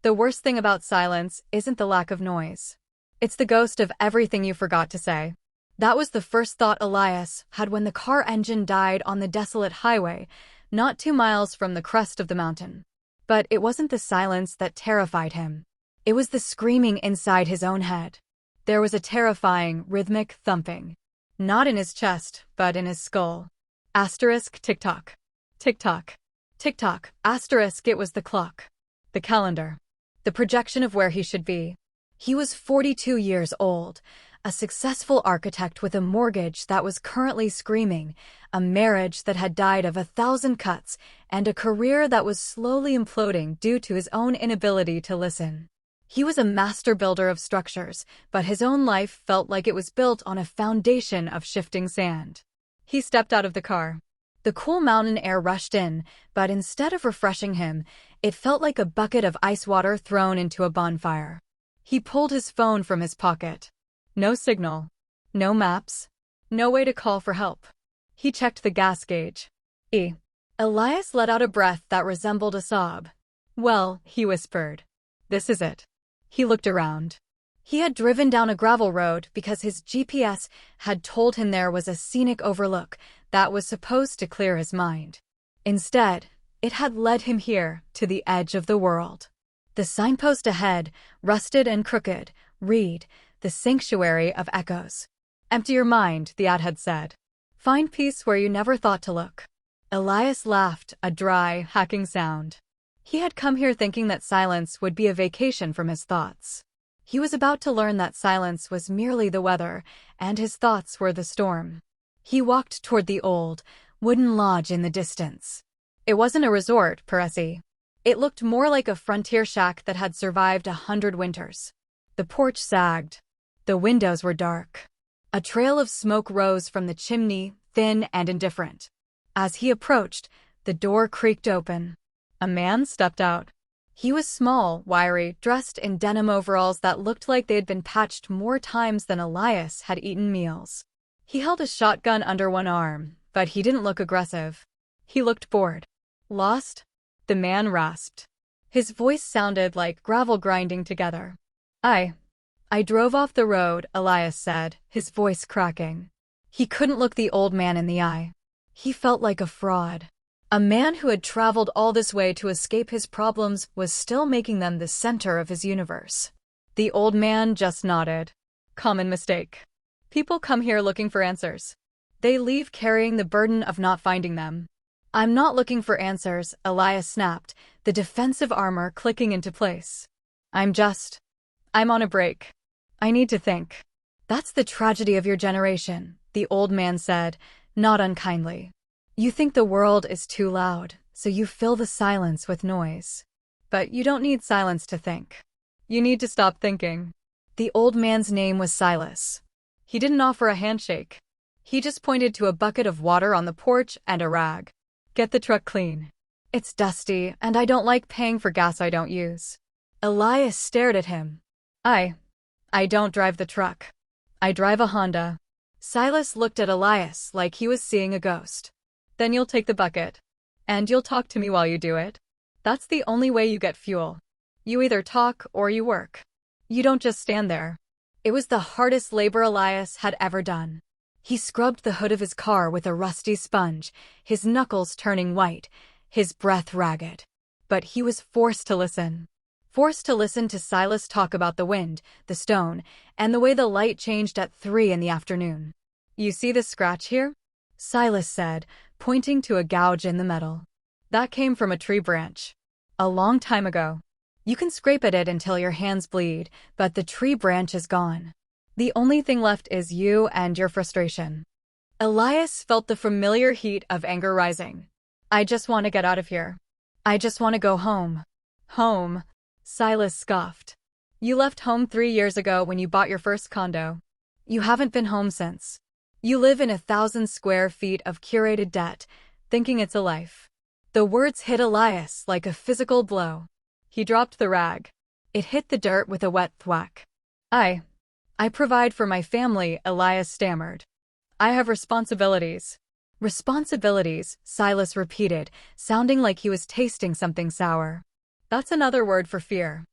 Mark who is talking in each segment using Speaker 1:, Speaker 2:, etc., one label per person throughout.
Speaker 1: The worst thing about silence isn't the lack of noise. It's the ghost of everything you forgot to say. That was the first thought Elias had when the car engine died on the desolate highway, not 2 miles from the crest of the mountain. But it wasn't the silence that terrified him. It was the screaming inside his own head. There was a terrifying, rhythmic thumping. Not in his chest, but in his skull. Asterisk tick-tock. Tick-tock. Tick-tock. Asterisk. It was the clock. The calendar. The projection of where he should be. He was 42 years old, a successful architect with a mortgage that was currently screaming, a marriage that had died of 1,000 cuts, and a career that was slowly imploding due to his own inability to listen. He was a master builder of structures, but his own life felt like it was built on a foundation of shifting sand. He stepped out of the car. The cool mountain air rushed in, but instead of refreshing him, it felt like a bucket of ice water thrown into a bonfire. He pulled his phone from his pocket. No signal. No maps. No way to call for help. He checked the gas gauge. Elias let out a breath that resembled a sob. Well, he whispered. This is it. He looked around. He had driven down a gravel road because his GPS had told him there was a scenic overlook that was supposed to clear his mind. Instead, it had led him here, to the edge of the world. The signpost ahead, rusted and crooked, read, "The Sanctuary of Echoes." Empty your mind, the ad had said. Find peace where you never thought to look. Elias laughed, a dry, hacking sound. He had come here thinking that silence would be a vacation from his thoughts. He was about to learn that silence was merely the weather, and his thoughts were the storm. He walked toward the old, wooden lodge in the distance. It wasn't a resort, Peresi. It looked more like a frontier shack that had survived 100 winters. The porch sagged. The windows were dark. A trail of smoke rose from the chimney, thin and indifferent. As he approached, the door creaked open. A man stepped out. He was small, wiry, dressed in denim overalls that looked like they had been patched more times than Elias had eaten meals. He held a shotgun under one arm, but he didn't look aggressive. He looked bored. Lost? The man rasped. His voice sounded like gravel grinding together. I drove off the road, Elias said, his voice cracking. He couldn't look the old man in the eye. He felt like a fraud. A man who had traveled all this way to escape his problems was still making them the center of his universe. The old man just nodded. Common mistake. People come here looking for answers. They leave carrying the burden of not finding them. I'm not looking for answers, Elias snapped, the defensive armor clicking into place. I'm on a break. I need to think. That's the tragedy of your generation, the old man said, not unkindly. You think the world is too loud, so you fill the silence with noise. But you don't need silence to think. You need to stop thinking. The old man's name was Silas. He didn't offer a handshake. He just pointed to a bucket of water on the porch and a rag. Get the truck clean. It's dusty, and I don't like paying for gas I don't use. Elias stared at him. I don't drive the truck. I drive a Honda. Silas looked at Elias like he was seeing a ghost. Then you'll take the bucket. And you'll talk to me while you do it. That's the only way you get fuel. You either talk or you work. You don't just stand there. It was the hardest labor Elias had ever done. He scrubbed the hood of his car with a rusty sponge, his knuckles turning white, his breath ragged. But he was forced to listen. Forced to listen to Silas talk about the wind, the stone, and the way the light changed at 3 in the afternoon. You see this scratch here? Silas said, pointing to a gouge in the metal. That came from a tree branch. A long time ago. You can scrape at it until your hands bleed, but the tree branch is gone. The only thing left is you and your frustration. Elias felt the familiar heat of anger rising. I just want to get out of here. I just want to go home. Home? Silas scoffed. You left home 3 years ago when you bought your first condo. You haven't been home since. You live in 1,000 square feet of curated debt, thinking it's a life. The words hit Elias like a physical blow. He dropped the rag. It hit the dirt with a wet thwack. I provide for my family, Elias stammered. I have responsibilities. Responsibilities, Silas repeated, sounding like he was tasting something sour. That's another word for fear.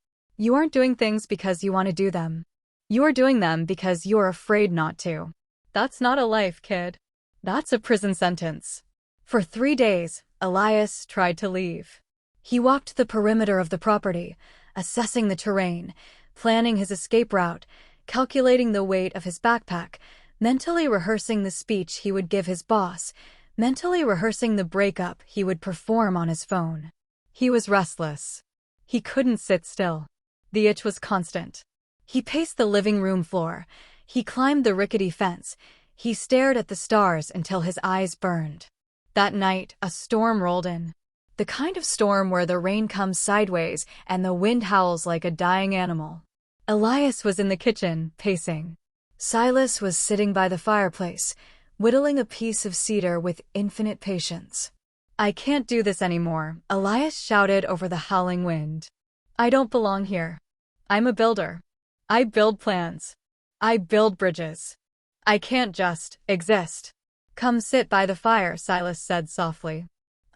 Speaker 1: You aren't doing things because you want to do them. You are doing them because you are afraid not to. That's not a life, kid. That's a prison sentence. For 3 days, Elias tried to leave. He walked the perimeter of the property, assessing the terrain, planning his escape route, calculating the weight of his backpack, mentally rehearsing the speech he would give his boss, mentally rehearsing the breakup he would perform on his phone. He was restless. He couldn't sit still. The itch was constant. He paced the living room floor. He climbed the rickety fence. He stared at the stars until his eyes burned. That night, a storm rolled in. The kind of storm where the rain comes sideways and the wind howls like a dying animal. Elias was in the kitchen, pacing. Silas was sitting by the fireplace, whittling a piece of cedar with infinite patience. "I can't do this anymore," Elias shouted over the howling wind. "I don't belong here. I'm a builder. I build plans. I build bridges. I can't just exist." "Come sit by the fire," Silas said softly.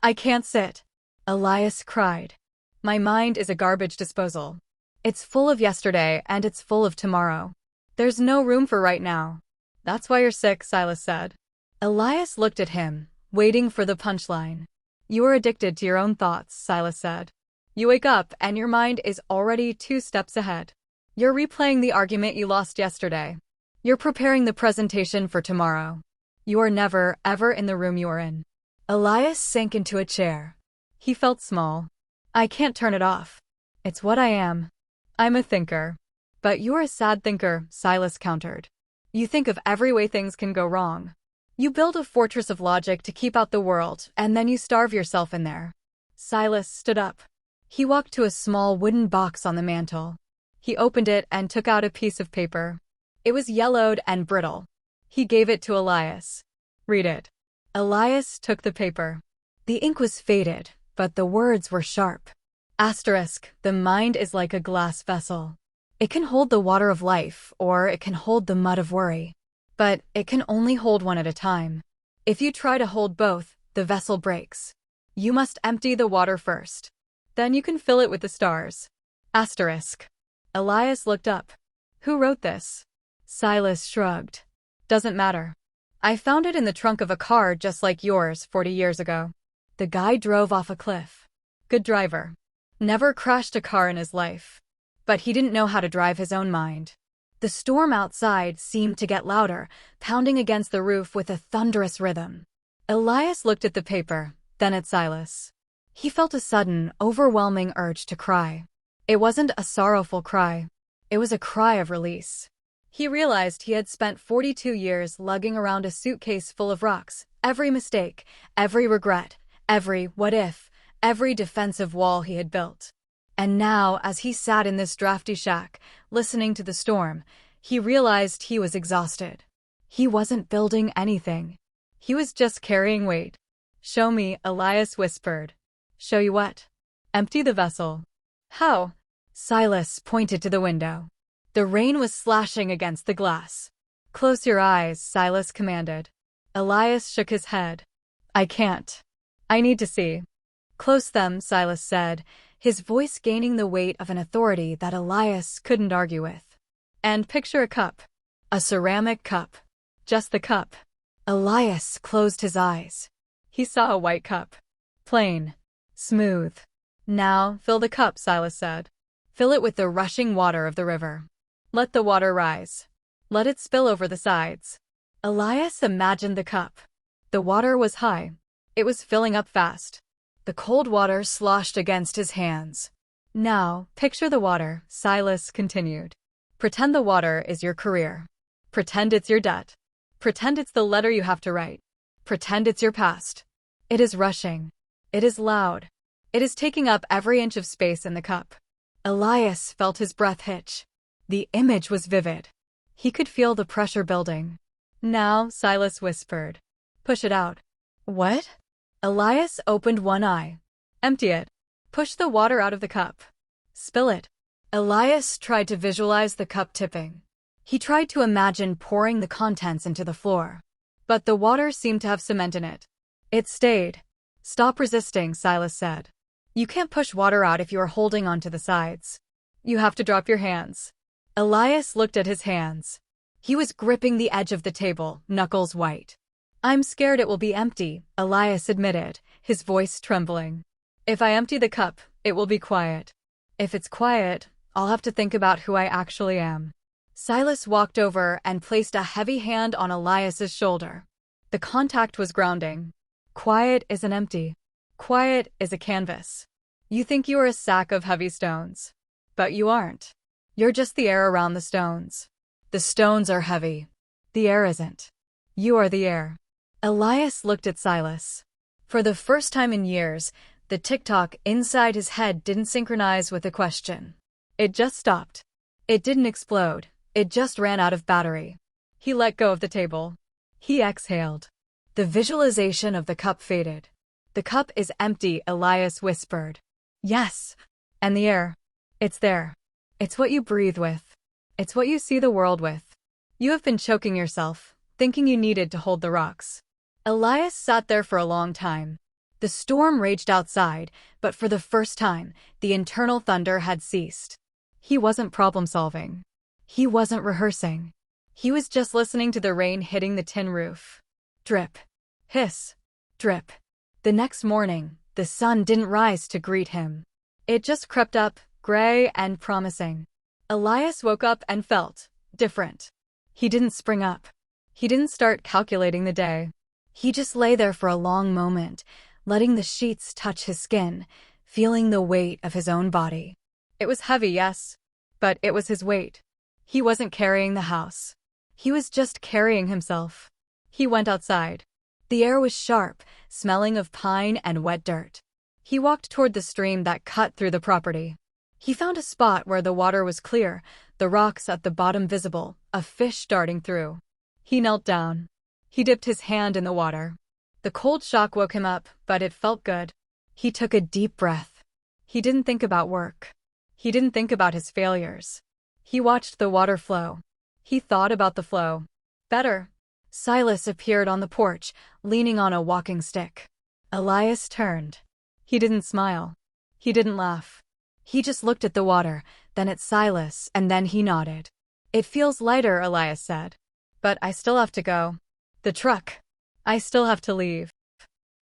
Speaker 1: "I can't sit," Elias cried. "My mind is a garbage disposal. It's full of yesterday and it's full of tomorrow. There's no room for right now." "That's why you're sick," Silas said. Elias looked at him, waiting for the punchline. "You are addicted to your own thoughts," Silas said. "You wake up and your mind is already 2 steps ahead. You're replaying the argument you lost yesterday. You're preparing the presentation for tomorrow. You are never, ever in the room you are in." Elias sank into a chair. He felt small. "I can't turn it off. It's what I am. I'm a thinker." "But you're a sad thinker," Silas countered. "You think of every way things can go wrong. You build a fortress of logic to keep out the world, and then you starve yourself in there." Silas stood up. He walked to a small wooden box on the mantel. He opened it and took out a piece of paper. It was yellowed and brittle. He gave it to Elias. "Read it." Elias took the paper. The ink was faded, but the words were sharp. Asterisk, "The mind is like a glass vessel. It can hold the water of life, or it can hold the mud of worry. But it can only hold one at a time. If you try to hold both, the vessel breaks. You must empty the water first. Then you can fill it with the stars." Asterisk. Elias looked up. "Who wrote this?" Silas shrugged. "Doesn't matter. I found it in the trunk of a car just like yours 40 years ago. The guy drove off a cliff. Good driver. Never crashed a car in his life. But he didn't know how to drive his own mind." The storm outside seemed to get louder, pounding against the roof with a thunderous rhythm. Elias looked at the paper, then at Silas. He felt a sudden, overwhelming urge to cry. It wasn't a sorrowful cry. It was a cry of release. He realized he had spent 42 years lugging around a suitcase full of rocks, every mistake, every regret, every what if, every defensive wall he had built. And now, as he sat in this drafty shack, listening to the storm, he realized he was exhausted. He wasn't building anything. He was just carrying weight. "Show me," Elias whispered. "Show you what?" "Empty the vessel." "How?" Silas pointed to the window. The rain was slashing against the glass. "Close your eyes," Silas commanded. Elias shook his head. "I can't. I need to see." "Close them," Silas said, his voice gaining the weight of an authority that Elias couldn't argue with. "And picture a cup. A ceramic cup. Just the cup." Elias closed his eyes. He saw a white cup. Plain. Smooth. "Now, fill the cup," Silas said. "Fill it with the rushing water of the river. Let the water rise. Let it spill over the sides." Elias imagined the cup. The water was high. It was filling up fast. The cold water sloshed against his hands. "Now, picture the water," Silas continued. "Pretend the water is your career. Pretend it's your debt. Pretend it's the letter you have to write. Pretend it's your past. It is rushing. It is loud. It is taking up every inch of space in the cup." Elias felt his breath hitch. The image was vivid. He could feel the pressure building. "Now," Silas whispered. "Push it out." "What?" Elias opened one eye. "Empty it. Push the water out of the cup. Spill it." Elias tried to visualize the cup tipping. He tried to imagine pouring the contents into the floor. But the water seemed to have cement in it. It stayed. "Stop resisting," Silas said. "You can't push water out if you are holding onto the sides. You have to drop your hands. Elias looked at his hands. He was gripping the edge of the table, knuckles white. I'm scared it will be empty, Elias admitted, his voice trembling. If I empty the cup, it will be quiet. If it's quiet, I'll have to think about who I actually am. Silas walked over and placed a heavy hand on Elias's shoulder. The contact was grounding. Quiet isn't empty. Quiet is a canvas. You think you are a sack of heavy stones. But you aren't. You're just the air around the stones. The stones are heavy. The air isn't. You are the air. Elias looked at Silas. For the first time in years, the tick-tock inside his head didn't synchronize with the question. It just stopped. It didn't explode. It just ran out of battery. He let go of the table. He exhaled. The visualization of the cup faded. The cup is empty, Elias whispered. Yes. And the air. It's there. It's what you breathe with. It's what you see the world with. You have been choking yourself, thinking you needed to hold the rocks. Elias sat there for a long time. The storm raged outside, but for the first time, the internal thunder had ceased. He wasn't problem-solving. He wasn't rehearsing. He was just listening to the rain hitting the tin roof. Drip. Hiss. Drip. The next morning, the sun didn't rise to greet him. It just crept up, gray and promising. Elias woke up and felt different. He didn't spring up. He didn't start calculating the day. He just lay there for a long moment, letting the sheets touch his skin, feeling the weight of his own body. It was heavy, yes, but it was his weight. He wasn't carrying the house. He was just carrying himself. He went outside. The air was sharp, smelling of pine and wet dirt. He walked toward the stream that cut through the property. He found a spot where the water was clear, the rocks at the bottom visible, a fish darting through. He knelt down. He dipped his hand in the water. The cold shock woke him up, but it felt good. He took a deep breath. He didn't think about work. He didn't think about his failures. He watched the water flow. He thought about the flow. Better. Silas appeared on the porch, leaning on a walking stick. Elias turned. He didn't smile. He didn't laugh. He just looked at the water, then at Silas, and then he nodded. It feels lighter, Elias said. But I still have to go. The truck. I still have to leave.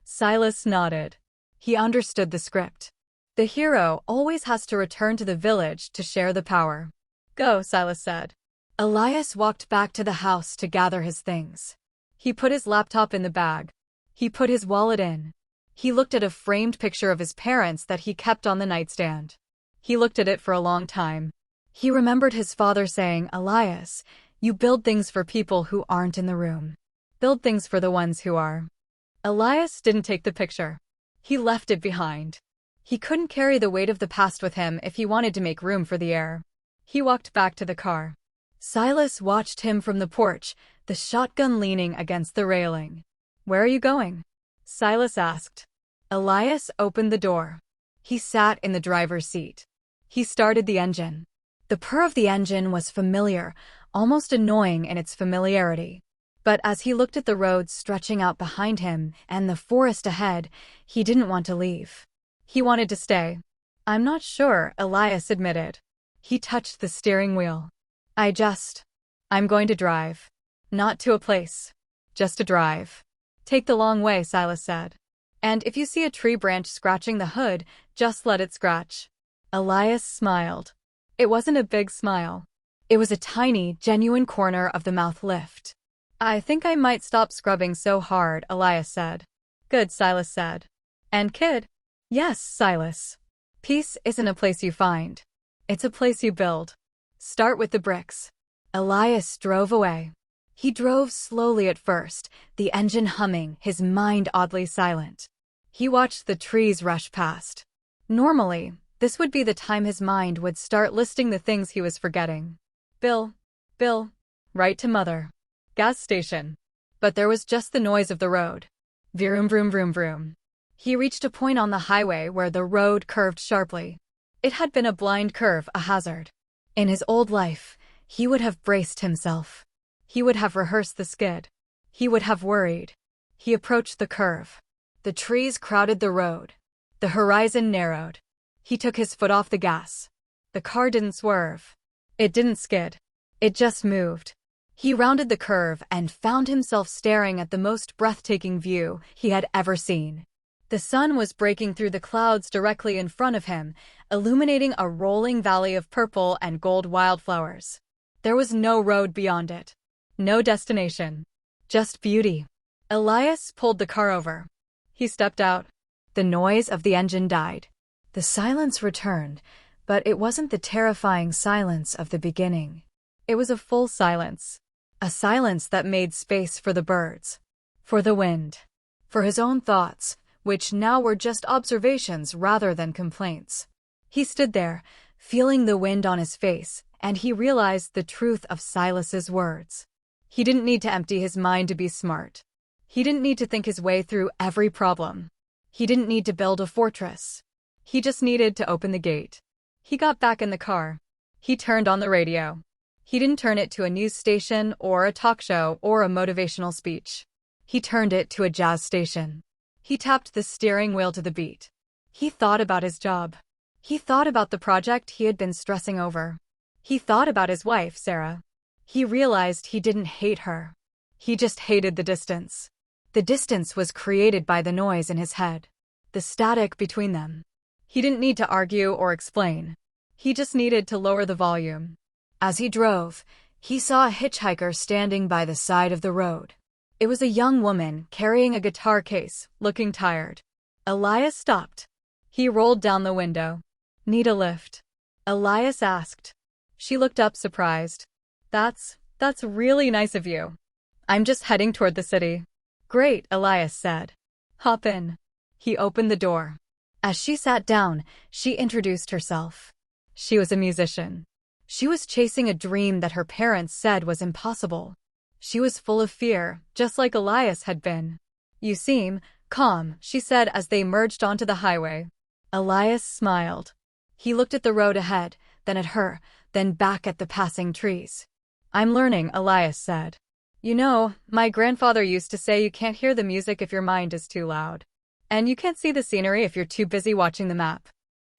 Speaker 1: Silas nodded. He understood the script. The hero always has to return to the village to share the power. Go, Silas said. Elias walked back to the house to gather his things. He put his laptop in the bag. He put his wallet in. He looked at a framed picture of his parents that he kept on the nightstand. He looked at it for a long time. He remembered his father saying, Elias, you build things for people who aren't in the room. Build things for the ones who are. Elias didn't take the picture. He left it behind. He couldn't carry the weight of the past with him if he wanted to make room for the air. He walked back to the car. Silas watched him from the porch, the shotgun leaning against the railing. Where are you going? Silas asked. Elias opened the door. He sat in the driver's seat. He started the engine. The purr of the engine was familiar, almost annoying in its familiarity. But as he looked at the road stretching out behind him and the forest ahead, he didn't want to leave. He wanted to stay. I'm not sure, Elias admitted. He touched the steering wheel. I'm going to drive. Not to a place. Just to drive. Take the long way, Silas said. And if you see a tree branch scratching the hood, just let it scratch. Elias smiled. It wasn't a big smile. It was a tiny, genuine corner of the mouth lift. I think I might stop scrubbing so hard, Elias said. Good, Silas said. And kid? Yes, Silas. Peace isn't a place you find. It's a place you build. Start with the bricks. Elias drove away. He drove slowly at first, the engine humming, his mind oddly silent. He watched the trees rush past. Normally, this would be the time his mind would start listing the things he was forgetting. Bill, right to mother. Gas station. But there was just the noise of the road. Vroom, vroom, vroom, vroom. He reached a point on the highway where the road curved sharply. It had been a blind curve, a hazard. In his old life, he would have braced himself. He would have rehearsed the skid. He would have worried. He approached the curve. The trees crowded the road. The horizon narrowed. He took his foot off the gas. The car didn't swerve. It didn't skid. It just moved. He rounded the curve and found himself staring at the most breathtaking view he had ever seen. The sun was breaking through the clouds directly in front of him, illuminating a rolling valley of purple and gold wildflowers. There was no road beyond it. No destination. Just beauty. Elias pulled the car over. He stepped out. The noise of the engine died. The silence returned, but it wasn't the terrifying silence of the beginning. It was a full silence. A silence that made space for the birds, for the wind, for his own thoughts, which now were just observations rather than complaints. He stood there, feeling the wind on his face, and he realized the truth of Silas's words. He didn't need to empty his mind to be smart. He didn't need to think his way through every problem. He didn't need to build a fortress. He just needed to open the gate. He got back in the car. He turned on the radio. He didn't turn it to a news station or a talk show or a motivational speech. He turned it to a jazz station. He tapped the steering wheel to the beat. He thought about his job. He thought about the project he had been stressing over. He thought about his wife, Sarah. He realized he didn't hate her. He just hated the distance. The distance was created by the noise in his head, the static between them. He didn't need to argue or explain. He just needed to lower the volume. As he drove, he saw a hitchhiker standing by the side of the road. It was a young woman carrying a guitar case, looking tired. Elias stopped. He rolled down the window. "Need a lift?" Elias asked. She looked up surprised. That's really nice of you. I'm just heading toward the city." "Great," Elias said. "Hop in." He opened the door. As she sat down, she introduced herself. She was a musician. She was chasing a dream that her parents said was impossible. She was full of fear, just like Elias had been. "You seem calm," she said as they merged onto the highway. Elias smiled. He looked at the road ahead, then at her, then back at the passing trees. "I'm learning," Elias said. "You know, my grandfather used to say you can't hear the music if your mind is too loud. And you can't see the scenery if you're too busy watching the map."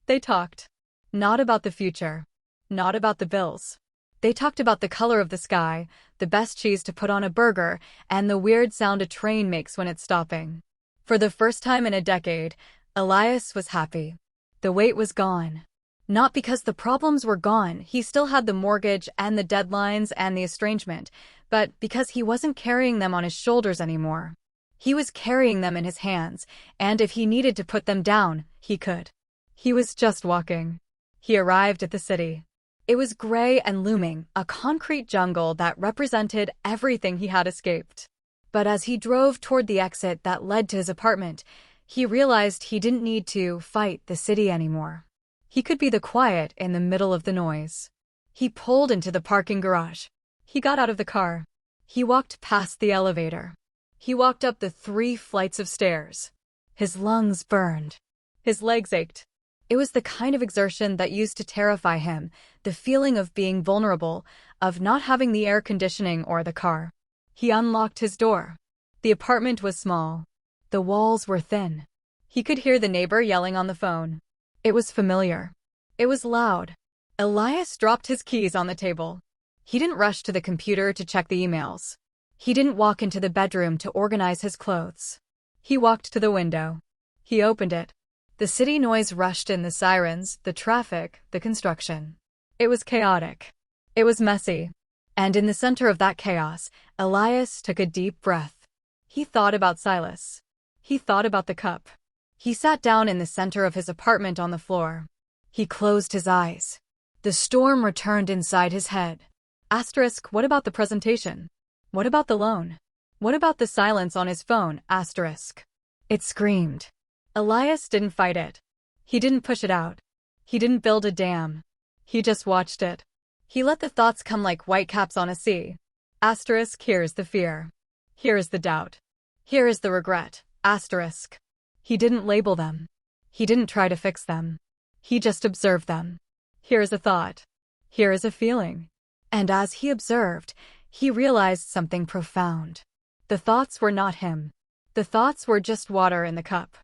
Speaker 1: They talked. Not about the future. Not about the bills. They talked about the color of the sky, the best cheese to put on a burger, and the weird sound a train makes when it's stopping. For the first time in a decade, Elias was happy. The weight was gone. Not because the problems were gone, he still had the mortgage and the deadlines and the estrangement, but because he wasn't carrying them on his shoulders anymore. He was carrying them in his hands, and if he needed to put them down, he could. He was just walking. He arrived at the city. It was gray and looming, a concrete jungle that represented everything he had escaped. But as he drove toward the exit that led to his apartment, he realized he didn't need to fight the city anymore. He could be the quiet in the middle of the noise. He pulled into the parking garage. He got out of the car. He walked past the elevator. He walked up the 3 flights of stairs. His lungs burned. His legs ached. It was the kind of exertion that used to terrify him, the feeling of being vulnerable, of not having the air conditioning or the car. He unlocked his door. The apartment was small. The walls were thin. He could hear the neighbor yelling on the phone. It was familiar. It was loud. Elias dropped his keys on the table. He didn't rush to the computer to check the emails. He didn't walk into the bedroom to organize his clothes. He walked to the window. He opened it. The city noise rushed in, the sirens, the traffic, the construction. It was chaotic. It was messy. And in the center of that chaos, Elias took a deep breath. He thought about Silas. He thought about the cup. He sat down in the center of his apartment on the floor. He closed his eyes. The storm returned inside his head. Asterisk, what about the presentation? What about the loan? What about the silence on his phone? Asterisk. It screamed. Elias didn't fight it. He didn't push it out. He didn't build a dam. He just watched it. He let the thoughts come like whitecaps on a sea. Asterisk, here's the fear. Here is the doubt. Here is the regret. Asterisk. He didn't label them. He didn't try to fix them. He just observed them. Here is a thought. Here is a feeling. And as he observed, he realized something profound. The thoughts were not him. The thoughts were just water in the cup.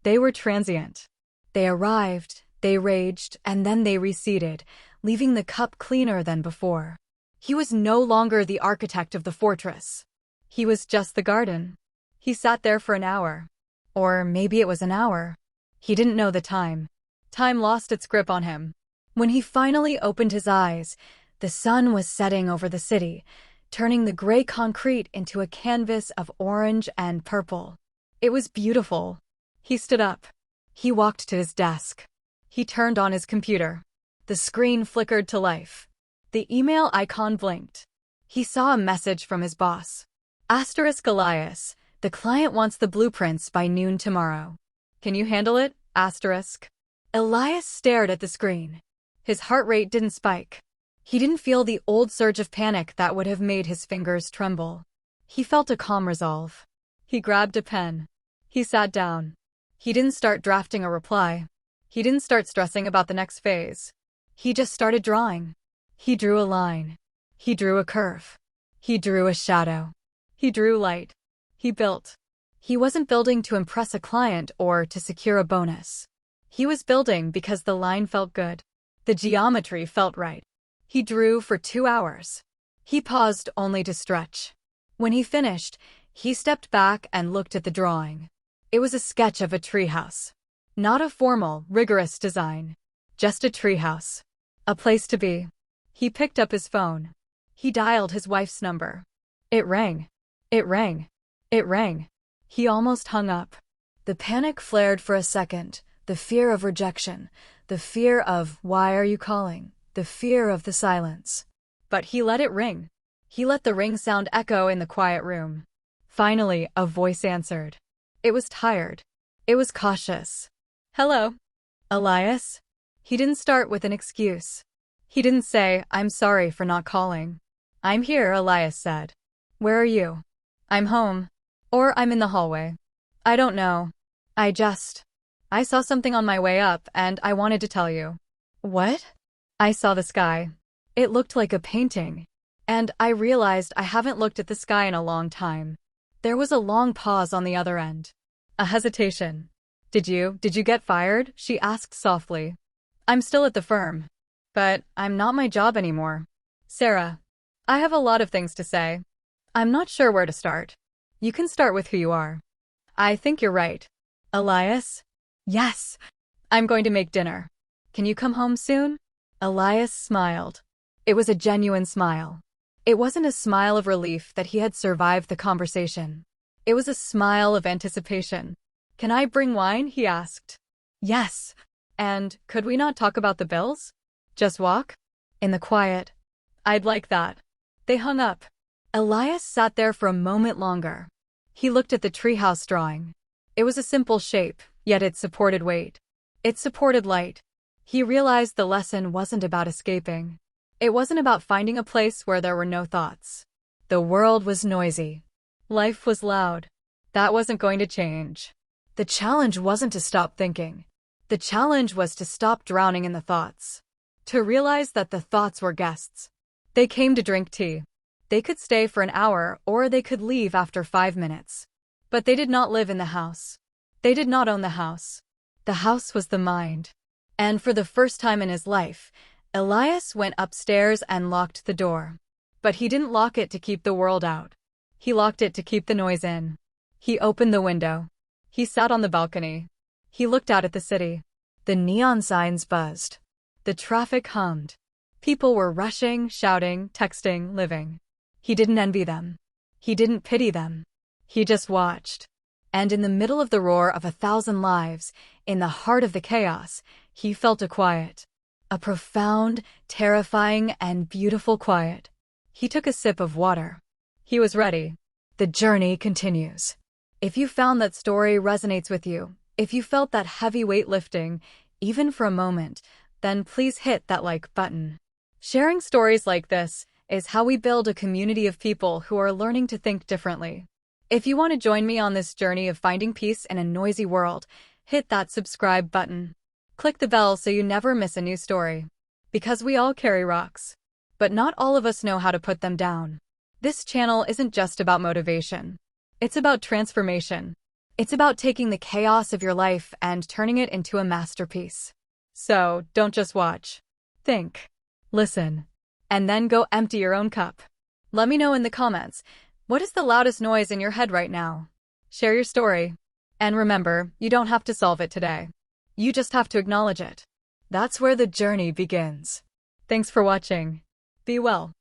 Speaker 1: They were transient. They arrived, They raged, and then they receded, leaving the cup cleaner than before. He was no longer the architect of the fortress. He was just the garden. He sat there for an hour. Or maybe it was an hour. He didn't know the time. Time lost its grip on him. When he finally opened his eyes, the sun was setting over the city, turning the gray concrete into a canvas of orange and purple. It was beautiful. He stood up. He walked to his desk. He turned on his computer. The screen flickered to life. The email icon blinked. He saw a message from his boss. Asterisk Elias, the client wants the blueprints by noon tomorrow. Can you handle it? Asterisk. Elias stared at the screen. His heart rate didn't spike. He didn't feel the old surge of panic that would have made his fingers tremble. He felt a calm resolve. He grabbed a pen. He sat down. He didn't start drafting a reply. He didn't start stressing about the next phase. He just started drawing. He drew a line. He drew a curve. He drew a shadow. He drew light. He built. He wasn't building to impress a client or to secure a bonus. He was building because the line felt good. The geometry felt right. He drew for 2 hours. He paused only to stretch. When he finished, he stepped back and looked at the drawing. It was a sketch of a treehouse. Not a formal, rigorous design. Just a treehouse. A place to be. He picked up his phone. He dialed his wife's number. It rang. It rang. It rang. He almost hung up. The panic flared for a second. The fear of rejection. The fear of, why are you calling? The fear of the silence. But he let it ring. He let the ring sound echo in the quiet room. Finally, a voice answered. It was tired. It was cautious. Hello? Elias? He didn't start with an excuse. He didn't say, I'm sorry for not calling. I'm here, Elias said. Where are you? I'm home. Or I'm in the hallway. I don't know. I saw something on my way up and I wanted to tell you. What? I saw the sky. It looked like a painting. And I realized I haven't looked at the sky in a long time. There was a long pause on the other end. A hesitation. Did you get fired? She asked softly. I'm still at the firm. But I'm not my job anymore. Sarah, I have a lot of things to say. I'm not sure where to start. You can start with who you are. I think you're right. Elias? Yes. I'm going to make dinner. Can you come home soon? Elias smiled. It was a genuine smile. It wasn't a smile of relief that he had survived the conversation. It was a smile of anticipation. Can I bring wine? He asked. Yes. And could we not talk about the bills? Just walk? In the quiet. I'd like that. They hung up. Elias sat there for a moment longer. He looked at the treehouse drawing. It was a simple shape, yet it supported weight. It supported light. He realized the lesson wasn't about escaping. It wasn't about finding a place where there were no thoughts. The world was noisy. Life was loud. That wasn't going to change. The challenge wasn't to stop thinking. The challenge was to stop drowning in the thoughts. To realize that the thoughts were guests. They came to drink tea. They could stay for an hour or they could leave after 5 minutes. But they did not live in the house. They did not own the house. The house was the mind. And for the first time in his life, Elias went upstairs and locked the door. But he didn't lock it to keep the world out. He locked it to keep the noise in. He opened the window. He sat on the balcony. He looked out at the city. The neon signs buzzed. The traffic hummed. People were rushing, shouting, texting, living. He didn't envy them. He didn't pity them. He just watched. And in the middle of the roar of 1,000 lives, in the heart of the chaos, he felt a quiet. A profound, terrifying, and beautiful quiet. He took a sip of water. He was ready. The journey continues. If you found that story resonates with you, if you felt that heavy weight lifting, even for a moment, then please hit that like button. Sharing stories like this is how we build a community of people who are learning to think differently. If you want to join me on this journey of finding peace in a noisy world, hit that subscribe button. Click the bell so you never miss a new story. Because we all carry rocks. But not all of us know how to put them down. This channel isn't just about motivation. It's about transformation. It's about taking the chaos of your life and turning it into a masterpiece. So, don't just watch. Think. Listen. And then go empty your own cup. Let me know in the comments, what is the loudest noise in your head right now? Share your story. And remember, you don't have to solve it today. You just have to acknowledge it. That's where the journey begins. Thanks for watching. Be well.